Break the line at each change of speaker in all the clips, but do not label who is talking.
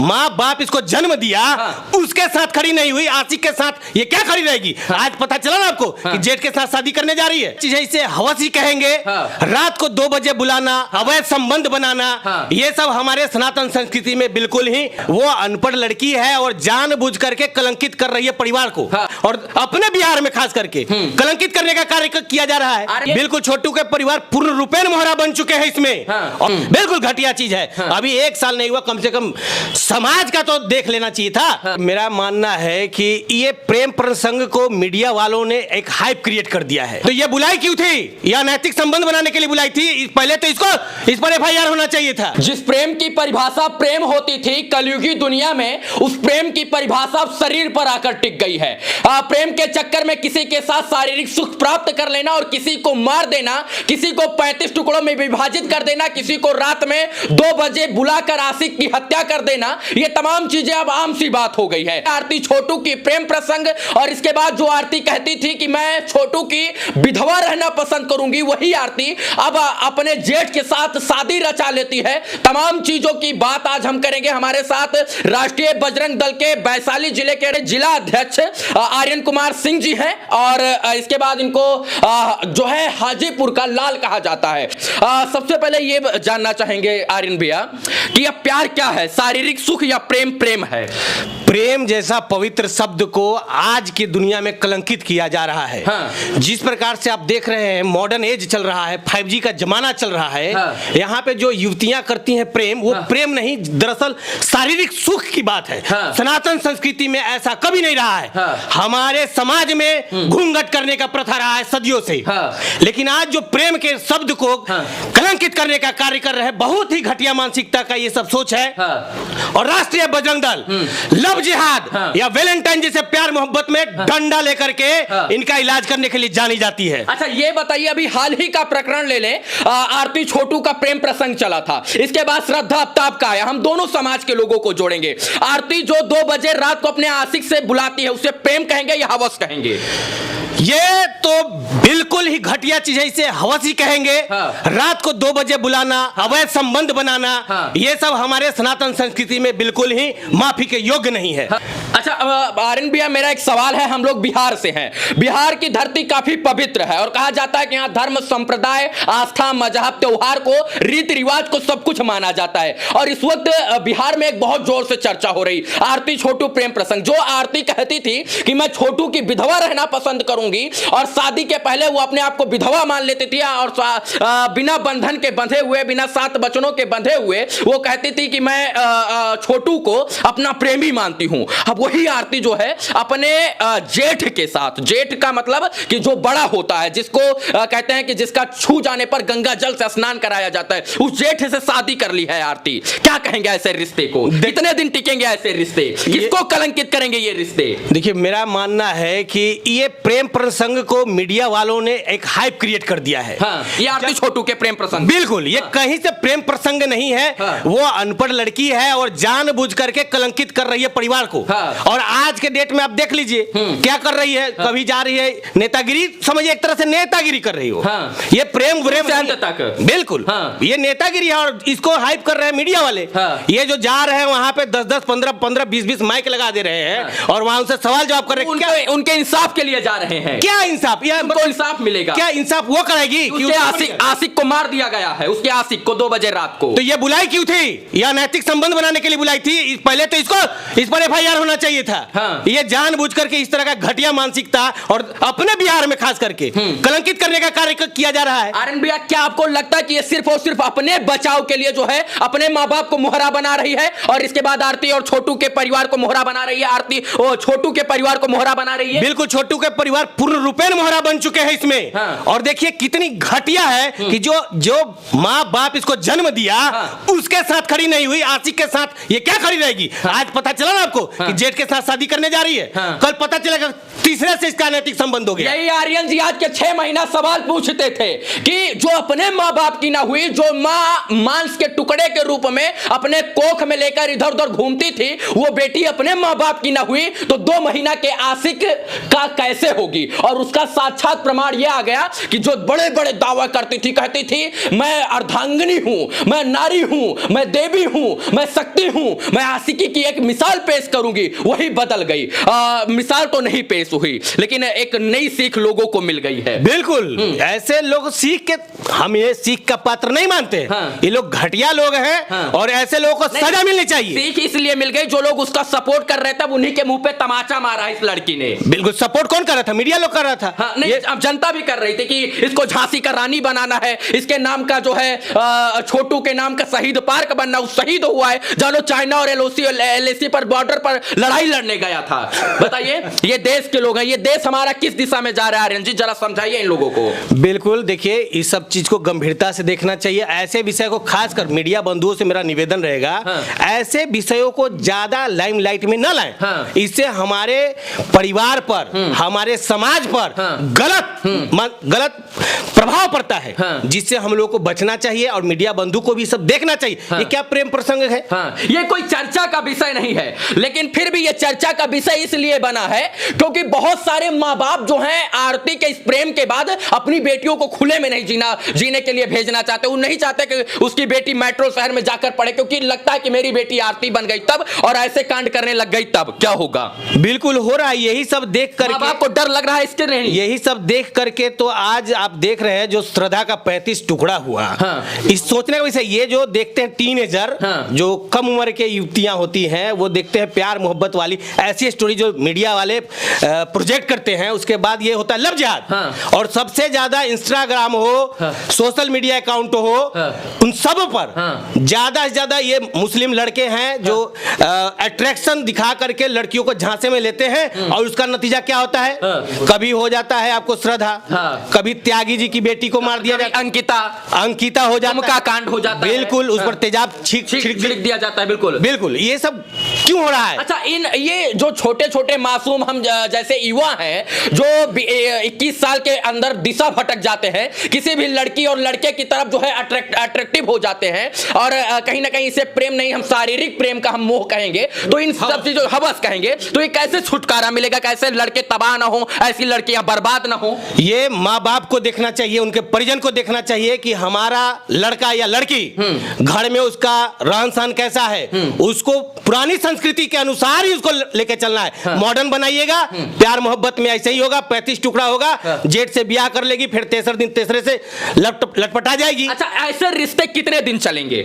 माँ बाप इसको जन्म दिया, उसके साथ खड़ी नहीं हुई, आशिक के साथ ये क्या खड़ी रहेगी? आज पता चला ना आपको कि जेठ के साथ शादी करने जा रही है। चीज इसे हवसी कहेंगे, रात को 2 बजे बुलाना, अवैध संबंध बनाना, ये सब हमारे सनातन संस्कृति में बिल्कुल ही, वो अनपढ़ लड़की है और जानबूझ करके कलंकित कर रही है परिवार को, और अपने बिहार में खास करके कलंकित करने का कार्य किया जा रहा है। बिल्कुल छोटू के परिवार पूर्ण रूपेण मोहरा बन चुके हैं इसमें, और बिल्कुल घटिया चीज है। अभी 1 साल नहीं हुआ, कम से कम समाज का तो देख लेना चाहिए था। मेरा मानना है कि ये प्रेम प्रसंग को मीडिया वालों ने एक हाइप क्रिएट कर दिया है। तो ये बुलाई क्यों थी? या नैतिक संबंध बनाने के लिए बुलाई थी? पहले तो इस पर FIR होना चाहिए था।
जिस प्रेम की परिभाषा प्रेम होती थी कलयुगी दुनिया में, उस प्रेम की परिभाषा शरीर पर आकर टिक गई है। प्रेम के चक्कर में किसी के साथ शारीरिक सुख प्राप्त कर लेना और किसी को मार देना, किसी को 35 टुकड़ों में विभाजित कर देना, किसी को रात में 2 बजे बुलाकर आशिक की हत्या कर देना, ये तमाम चीजें अब आम सी बात हो गई है। आरती छोटू की प्रेम प्रसंग, और इसके बाद जो आरती कहती थी कि मैं छोटू की विधवा रहना पसंद करूंगी, वही आरती अब अपने जेठ के साथ शादी रचा लेती है। तमाम चीजों की बात आज हम करेंगे। हमारे साथ राष्ट्रीय बजरंग दल के वैशाली जिले के जिला अध्यक्ष आर्यन कुमार सिंह जी हैं, और इसके बाद इनको जो है हाजीपुर का लाल कहा जाता है। सबसे पहले ये जानना चाहेंगे आर्यन भैया कि अब प्यार क्या है, शारीरिक सुख या प्रेम प्रेम है?
प्रेम जैसा पवित्र शब्द को आज की दुनिया में कलंकित किया जा रहा है। जिस प्रकार से आप देख रहे हैं, मॉडर्न एज चल रहा है, 5G का जमाना चल रहा है। यहाँ पे जो युवतियां करती हैं प्रेम, वो प्रेम नहीं, दरअसल शारीरिक सुख की बात है। सनातन संस्कृति में ऐसा कभी नहीं रहा है। हमारे समाज में घूंघट करने का प्रथा रहा है सदियों से। लेकिन आज जो प्रेम के शब्द को कलंकित करने का कार्य कर रहे हैं, बहुत ही घटिया मानसिकता का ये सब सोच है। और राष्ट्रीय बजरंग दल लव जिहाद या वैलेंटाइन जैसे प्यार मोहब्बत में डंडा लेकर के इनका इलाज करने के लिए जानी जाती है।
अच्छा ये बताइए, अभी हाल ही का प्रकरण ले लें, आरती छोटू का प्रेम प्रसंग चला था, इसके बाद श्रद्धा आफ्ताब का आया। हम दोनों समाज के लोगों को जोड़ेंगे। आरती जो 2 बजे रात को अपने आशिक से बुलाती है, उसे प्रेम कहेंगे या हवस कहेंगे?
ये तो बिल्कुल ही घटिया चीज है, इसे हवसी कहेंगे। रात को 2 बजे बुलाना, अवैध संबंध बनाना, ये सब हमारे सनातन संस्कृति में बिल्कुल ही माफी के योग्य नहीं है।
अच्छा आर्यन भैया, मेरा एक सवाल है। हम लोग बिहार से हैं, बिहार की धरती काफी पवित्र है और कहा जाता है कि यहाँ धर्म, संप्रदाय, आस्था, मजहब, त्योहार को, रीति रिवाज को सब कुछ माना जाता है। और इस वक्त बिहार में एक बहुत जोर से चर्चा हो रही, आरती छोटू प्रेम प्रसंग। जो आरती कहती थी कि मैं छोटू की विधवा रहना पसंद करूंगी, और शादी के पहले वो अपने आप को विधवा मान लेती थी, और बिना बंधन के बंधे हुए, बिना 7 बचनों के बंधे हुए वो कहती थी कि मैं छोटू को अपना प्रेमी मानती हूं। अब वही आरती जो है अपने जेठ के साथ, जेठ का मतलब कि जो बड़ा होता है, जिसको कहते हैं कि जिसका छू जाने पर गंगा जल से स्नान कराया जाता है, उस जेठ से शादी कर ली है आरती। क्या कहेंगे ऐसे रिश्ते को? कितने दिन टिकेंगे ऐसे रिश्ते? किसको कलंकित करेंगे ये रिश्ते?
देखिए, मेरा मानना है कि ये प्रेम प्रसंग को मीडिया वालों ने एक हाइप क्रिएट कर दिया है।
ये आरती छोटू के प्रेम प्रसंग,
बिल्कुल ये कहीं से प्रेम प्रसंग नहीं है। वो अनपढ़ लड़की है और जानबूझ करके कलंकित कर रही है परिवार को। और आज के डेट में आप देख लीजिए क्या कर रही है। कभी जा रही है नेतागिरी, समझिए एक तरह से नेतागिरी कर रही हो। ये प्रेम बिल्कुल ये नेतागिरी है, और इसको हाइप कर रहे हैं मीडिया वाले। ये जो जा रहे हैं वहां पे 10-10, 15-15, 20-20 माइक लगा दे रहे हैं और वहां उनसे सवाल जवाब कर रहे हैं।
उनके इंसाफ के लिए जा रहे हैं।
क्या इंसाफ?
उनको इंसाफ मिलेगा? क्या
इंसाफ वो करेगी?
आशिक को मार दिया गया है, उसके आशिक को 2 बजे रात को।
तो ये बुलाई क्यों थी? या नैतिक संबंध बनाने के लिए बुलाई थी? पहले तो इस पर FIR होना चाहिए था। ये जानबूझ करके इस तरह का घटिया मानसिकता और अपने बिहार में खास करके कलंकित करने का कार्य किया जा रहा है।
आर्यन भैया, क्या आपको लगता है कि ये सिर्फ और सिर्फ अपने बचाव के लिए जो है अपने माँ बाप को मोहरा बना रही है, और इसके बाद आरती और छोटू के परिवार को मोहरा बना रही है? आरती छोटू के परिवार को मोहरा बना रही है?
बिल्कुल, छोटू के परिवार पूर्ण रूपेण मोहरा बन चुके हैं इसमें। और देखिए कितनी घटिया है कि जो माँ बाप इसको जन्म दिया, उसके साथ खड़ी नहीं हुई, आशिक के साथ ये क्या खड़ी रहेगी? आज पता चला ना आपको कि जेठ के साथ शादी करने जा रही है। कल पता चलेगा तीसरे से इसका नैतिक संबंध हो गया।
यही आर्यन जी आज के 6 महीना सवाल पूछते थे कि जो अपने माँ बाप की ना हुई, जो माँ मांस के टुकड़े के रूप में अपने कोख में लेकर इधर उधर घूमती थी, वो बेटी अपने माँ बाप की ना हुई तो 2 महीना के आशिक का कैसे होगी? थी और उसका साक्षात प्रमाण यह आ गया कि जो बड़े बड़े दावा करती थी, कहती थी मैं अर्धांगिनी हूं, मैं नारी हूं, मैं देवी हूं, मैं शक्ति हूं, मैं आशिकी की एक मिसाल पेश करूंगी, वही बदल गई। मिसाल तो नहीं पेश हुई लेकिन एक नई सीख लोगों को मिल गई है।
बिल्कुल, ऐसे लोग सीख के, हम ये सीख का पात्र नहीं मानते।
हाँ।
ये लोग घटिया लोग हैं।
हाँ।
और ऐसे लोगों को सजा मिलनी चाहिए।
सीख इसलिए मिल गई, जो लोग उसका सपोर्ट कर रहे थे उन्हीं के मुंह पे तमाचा मारा इस लड़की ने।
बिल्कुल, सपोर्ट कौन कर रहा था? मीडिया लोग कर रहा था।
हाँ, नहीं, अब जनता भी कर रही थी कि इसको झांसी का रानी बनाना है, इसके नाम का जो है छोटू के नाम का शहीद पार्क बनना, उस शहीद हुआ है जानो चाइना और एलओसी पर बॉर्डर पर लड़ाई लड़ने गया था। बताइए, ये देश के लोग हैं, ये देश हमारा किस दिशा में जा रहा है? रंजीत जरा समझाइए इन लोगों को।
बिल्कुल, देखिए इस सब चीज को गंभीरता से देखना चाहिए। ऐसे विषय को खासकर मीडिया बंधुओं से मेरा निवेदन रहेगा,
हाँ।
ऐसे विषयों को ज्यादा लाइमलाइट में न लाएं।
हाँ।
इससे हमारे परिवार पर, हमारे समाज पर
हाँ।
गलत प्रभाव पड़ता है,
हाँ।
जिससे हम लोग को बचना चाहिए और मीडिया बंधु को भी सब देखना चाहिए।
हाँ।
ये क्या प्रेम प्रसंग है?
हाँ, ये कोई चर्चा का विषय नहीं है, लेकिन फिर भी ये चर्चा का विषय इसलिए बना है क्योंकि बहुत सारे माँ बाप जो हैं आरती के इस प्रेम के बाद अपनी बेटियों को खुले में नहीं जीने के लिए भेजना चाहते। वो नहीं चाहते कि उसकी बेटी मेट्रो शहर में जाकर पढ़े, क्योंकि लगता है कि मेरी बेटी आरती बन गई तब और ऐसे कांड करने लग गई तब क्या होगा।
बिल्कुल हो रहा है, यही सब देख कर
आपको डर लग रहा है इसके? नहीं,
यही सब देख करके तो आज आप देख रहे हैं जो श्रद्धा का 35 टुकड़ा हुआ।
हाँ।
इस सोचने का विषय, ये जो देखते हैं टीनेजर,
हाँ।
जो कम उम्र के युवतियां होती हैं, वो देखते हैं प्यार मोहब्बत वाली ऐसी स्टोरी जो मीडिया वाले प्रोजेक्ट करते हैं, उसके बाद ये होता है लव जिहाद।
हाँ।
और सबसे ज्यादा इंस्टाग्राम हो,
हाँ।
सोशल मीडिया अकाउंट हो,
हाँ।
उन सब पर
हाँ।
ज्यादा से ज्यादा ये मुस्लिम लड़के हैं जो अट्रैक्शन दिखा करके लड़कियों को झांसे में लेते हैं और उसका नतीजा क्या होता है?
हाँ।
कभी हो जाता है आपको श्रद्धा,
हाँ।
कभी त्यागी जी की बेटी को मार दिया जाता है, अंकिता हो जाता
का कांड हो जाता है,
बिल्कुल, उस पर
हाँ।
तेजाब छिड़क
दिया जाता है। बिल्कुल
बिल्कुल, ये सब क्यों हो रहा है?
अच्छा, ये जो छोटे छोटे मासूम हम जैसे युवा हैं जो 21 साल के अंदर दिशा भटक जाते हैं, किसी भी लड़की और लड़के की तरफ जो है अट्रैक्टिव हो जाते हैं और कहीं ना कहीं इसे प्रेम नहीं, हम शारीरिक प्रेम का हम मोह कहेंगे, तो इन सब चीजों हवस कहेंगे, तो ये कैसे छुटकारा मिलेगा? कैसे लड़के तबाह ना हो, ऐसी लड़कियां बर्बाद ना हो?
ये माँ बाप को देखना चाहिए, उनके परिजन को देखना चाहिए कि हमारा लड़का या लड़की घर में उसका रहन सहन कैसा है, उसको पुरानी संस्कृति के अनुसार ही उसको लेके चलना है।
हाँ।
मॉडर्न बनाइएगा, प्यार मोहब्बत में ऐसे ही होगा, 35 टुकड़ा होगा, जेठ से ब्याह कर लेगी, फिर तीसरे से लटपटा जाएगी।
अच्छा, ऐसे रिश्ते कितने दिन चलेंगे?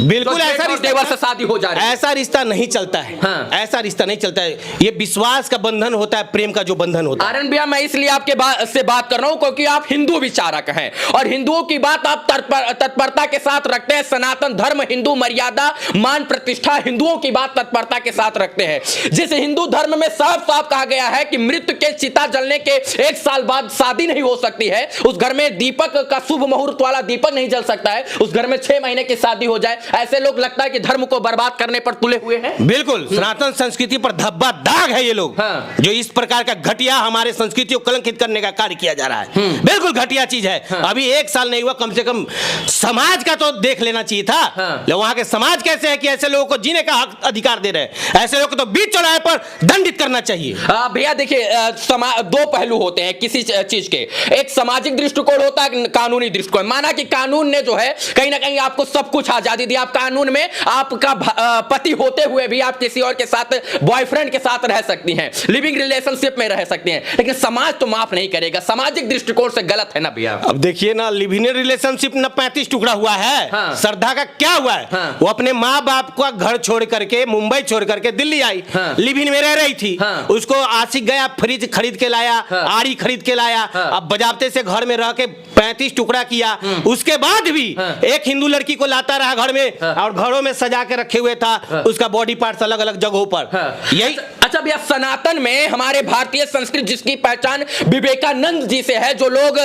बिल्कुल, ऐसा रिश्ता
से शादी हो जा रही है,
ऐसा रिश्ता नहीं चलता है।
हाँ।
ऐसा रिश्ता नहीं चलता है। ये विश्वास का बंधन होता है, प्रेम का जो बंधन होता है।
आर्यन भैया, मैं इसलिए आपके से बात कर रहा हूं क्योंकि आप हिंदू विचारक हैं और हिंदुओं की बात आप तत्परता के साथ रखते हैं। सनातन धर्म, हिंदू मर्यादा, मान प्रतिष्ठा, हिंदुओं की बात तत्परता के साथ रखते हैं। जिस हिंदू धर्म में साफ साफ कहा गया है कि मृत्यु के चिता जलने के 1 साल बाद शादी नहीं हो सकती है, उस घर में दीपक का शुभ मुहूर्त वाला दीपक नहीं जल सकता है, उस घर में 6 महीने की शादी हो जाए, ऐसे लोग लगता है कि धर्म को बर्बाद करने पर तुले हुए हैं।
बिल्कुल, सनातन संस्कृति पर धब्बा दाग है ये लोग।
हाँ।
जो इस प्रकार का घटिया हमारे संस्कृति को कलंकित करने का कार्य किया जा रहा है, बिल्कुल घटिया चीज है।
हाँ।
अभी 1 साल नहीं हुआ, कम से कम समाज का तो देख लेना चाहिए था।
हाँ।
वहां के समाज कैसे है कि ऐसे लोगों को जीने का हक अधिकार दे रहे हैं? ऐसे लोगों को तो बीच चौराहे पर दंडित करना चाहिए।
भैया देखिए, 2 पहलू होते हैं किसी चीज के। एक सामाजिक दृष्टिकोण होता है, कानूनी दृष्टिकोण। माना कि कानून ने जो है कहीं ना कहीं आपको सब कुछ आजादी दी, आप कानून में आपका पति होते हुए भी आप किसी और के साथ, बॉयफ्रेंड के साथ रह सकती हैं, लिविंग रिलेशनशिप में रह सकती हैं, लेकिन समाज तो माफ नहीं करेगा। सामाजिक दृष्टिकोण से गलत है ना भैया?
अब देखिए ना, लिविंग रिलेशनशिप ना 35 टुकड़ा हुआ है।
हाँ।
श्रद्धा का क्या हुआ है?
हाँ।
वो अपने माँ बाप का घर छोड़ करके, मुंबई छोड़ करके दिल्ली आई।
हाँ।
लिविंग में रह रही थी।
हाँ।
उसको आशिक गया, फ्रिज खरीद के लाया,
हाँ।
आरी खरीद के लाया।
हाँ।
अब बजाबते से घर में रह के 35 टुकड़ा किया। उसके बाद भी
हाँ।
एक हिंदू लड़की को लाता रहा घर में,
हाँ।
और घरों में सजा के रखे हुए था।
हाँ।
उसका बॉडी पार्ट्स अलग अलग जगहों पर।
हाँ।
यही
अच्छा भैया, सनातन में हमारे भारतीय संस्कृति जिसकी पहचान विवेकानंद जी से है, जो लोग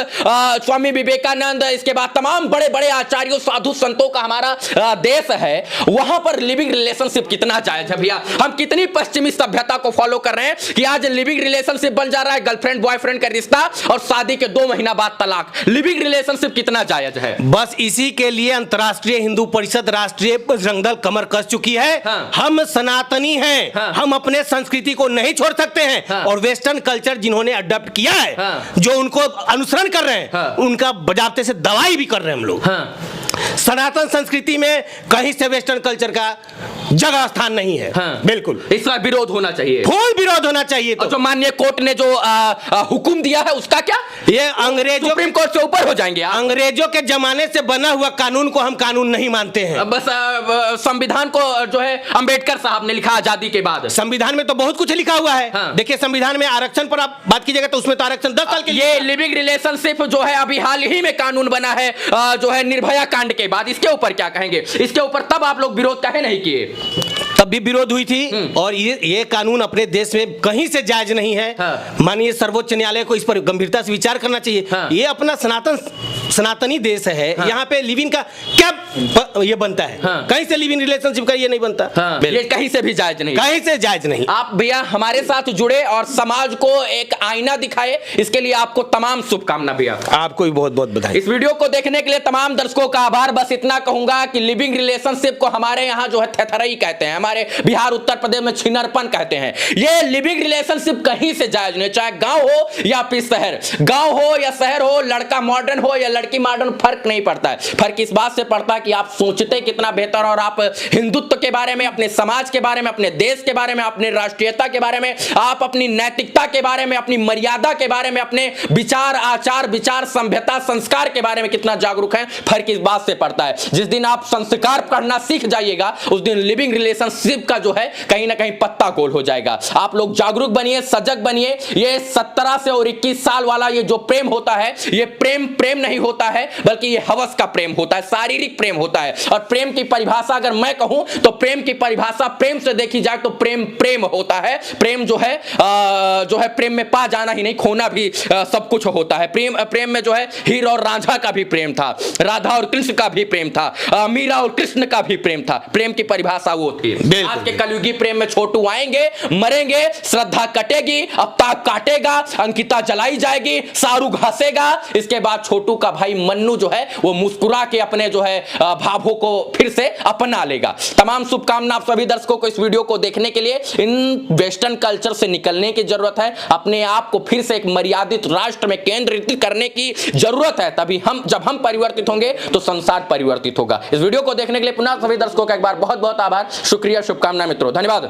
स्वामी विवेकानंद, इसके बाद तमाम बड़े बड़े आचार्यों, साधु संतों का हमारा देश है, वहां पर लिविंग रिलेशनशिप कितना जायज है भैया? हम कितनी पश्चिमी सभ्यता को फॉलो कर रहे हैं कि आज लिविंग रिलेशनशिप बन जा रहा है गर्लफ्रेंड बॉयफ्रेंड का रिश्ता और शादी के 2 महीना बाद तलाक। लिविंग लिविंग रिलेशनशिप कितना जायज है?
बस इसी के लिए अंतर्राष्ट्रीय हिंदू परिषद, राष्ट्रीय बजरंग दल कमर कस चुकी है।
हाँ।
हम सनातनी हैं।
हाँ।
हम अपने संस्कृति को नहीं छोड़ सकते हैं।
हाँ।
और वेस्टर्न कल्चर जिन्होंने अडॉप्ट किया है,
हाँ।
जो उनको अनुसरण कर रहे हैं,
हाँ।
उनका बजाबते से दवाई भी कर रहे हैं हम लोग।
हाँ।
सनातन संस्कृति में कहीं से वेस्टर्न कल्चर का जगह स्थान नहीं है।
हाँ।
बिल्कुल
इसका विरोध होना चाहिए।
फुल विरोध होना चाहिए।
और
तो
जो माननीय कोर्ट ने जो हुक्म दिया है उसका क्या?
ये अंग्रेजों
सुप्रीम कोर्ट से ऊपर हो जाएंगे आप?
अंग्रेजों के जमाने से बना हुआ कानून को हम कानून नहीं मानते हैं।
बस संविधान को जो है अंबेडकर साहब ने लिखा आजादी के बाद।
संविधान में तो बहुत कुछ लिखा हुआ है।
हाँ।
देखिए संविधान में आरक्षण पर आप बात कीजिएगा तो उसमें तो आरक्षण 10 साल के लिए।
ये लिविंग रिलेशनशिप जो है अभी हाल ही में कानून बना है जो है निर्भया कांड के बाद, इसके ऊपर क्या कहेंगे? इसके ऊपर तब आप लोग विरोध काहे नहीं किए?
तब भी विरोध हुई थी। और ये कानून अपने देश में कहीं से जायज नहीं है।
हाँ।
माननीय सर्वोच्च न्यायालय को इस पर गंभीरता से विचार करना चाहिए।
हाँ।
ये अपना सनातनी देश है।
हाँ।
यहाँ पे लिविंग का क्या ये बनता है?
हाँ।
कहीं से लिविंग रिलेशनशिप का ये नहीं बनता।
हाँ। ये कहीं से भी जायज नहीं,
कहीं से जायज नहीं।
आप भैया हमारे साथ जुड़े और समाज को एक आईना दिखाए, इसके लिए आपको तमाम शुभकामना भैया।
आपको भी बहुत बहुत बधाई।
इस वीडियो को देखने के लिए तमाम दर्शकों का आभार। बस इतना कहूंगा कि लिविंग रिलेशनशिप को हमारे यहाँ जो है थेथरई कहते हैं, हमारे बिहार उत्तर प्रदेश में छिनरपन कहते हैं। ये लिविंग रिलेशनशिप कहीं से जायज नहीं, चाहे गांव हो या फिर शहर, गांव हो या शहर हो, लड़का मॉडर्न हो या लड़की मॉडर्न, फर्क नहीं पड़ता है। फर्क इस बात से पड़ता है कि आप सोचते कितना बेहतर और आप हिंदुत्व के बारे में, अपने समाज के बारे में, अपने देश के बारे में, अपने राष्ट्रीयता के बारे में, आप अपनी नैतिकता के बारे में, अपनी मर्यादा के बारे में, अपने विचार, आचार विचार, सभ्यता, संस्कार के बारे में कितना जागरूक है। फर्क इस बात से पड़ता है। जिस दिन आप संस्कार पढ़ना सीख जाइएगा उस दिन लिविंग रिलेशनशिप का जो है कहीं ना कहीं पत्ता गोल हो जाएगा। आप लोग जागरूक बनिए, सजग बनिए। ये 17 से और 21 साल वाला ये जो प्रेम होता है, ये प्रेम नहीं होता है, बल्कि ये हवस का प्रेम होता है, शारीरिक प्रेम होता है। और प्रेम की परिभाषा अगर मैं कहूं तो प्रेम की परिभाषा प्रेम से देखी जाए तो प्रेम होता है। प्रेम जो है प्रेम में पा जाना ही नहीं, खोना भी सब कुछ होता है। प्रेम में जो है हीर और रांझा का भी प्रेम था, राधा और कृष्ण का भी प्रेम था, मीरा और कृष्ण का भी प्रेम था। प्रेम की परिभाषा वो थी। आज के कलयुगी प्रेम में छोटू आएंगे, मरेंगे, श्रद्धा कटेगी, अवतार काटेगा, अंकिता जलाई जाएगी, शाहरुख हंसेगा, इसके बाद छोटू का भाई मन्नू जो है वो मुस्कुरा के अपने जो है भावों को फिर से अपना लेगा। तमाम शुभकामना आप सभी दर्शकों को इस वीडियो को देखने के लिए। इन वेस्टर्न कल्चर से निकलने की जरूरत है, अपने आप को फिर से एक मर्यादित राष्ट्र में केंद्रित करने की जरूरत है। तभी जब हम परिवर्तित होंगे तो संसार परिवर्तित होगा। इस वीडियो को देखने के लिए पुनः सभी दर्शकों का एक बार बहुत बहुत आभार, शुक्रिया, शुभकामना मित्रों, धन्यवाद।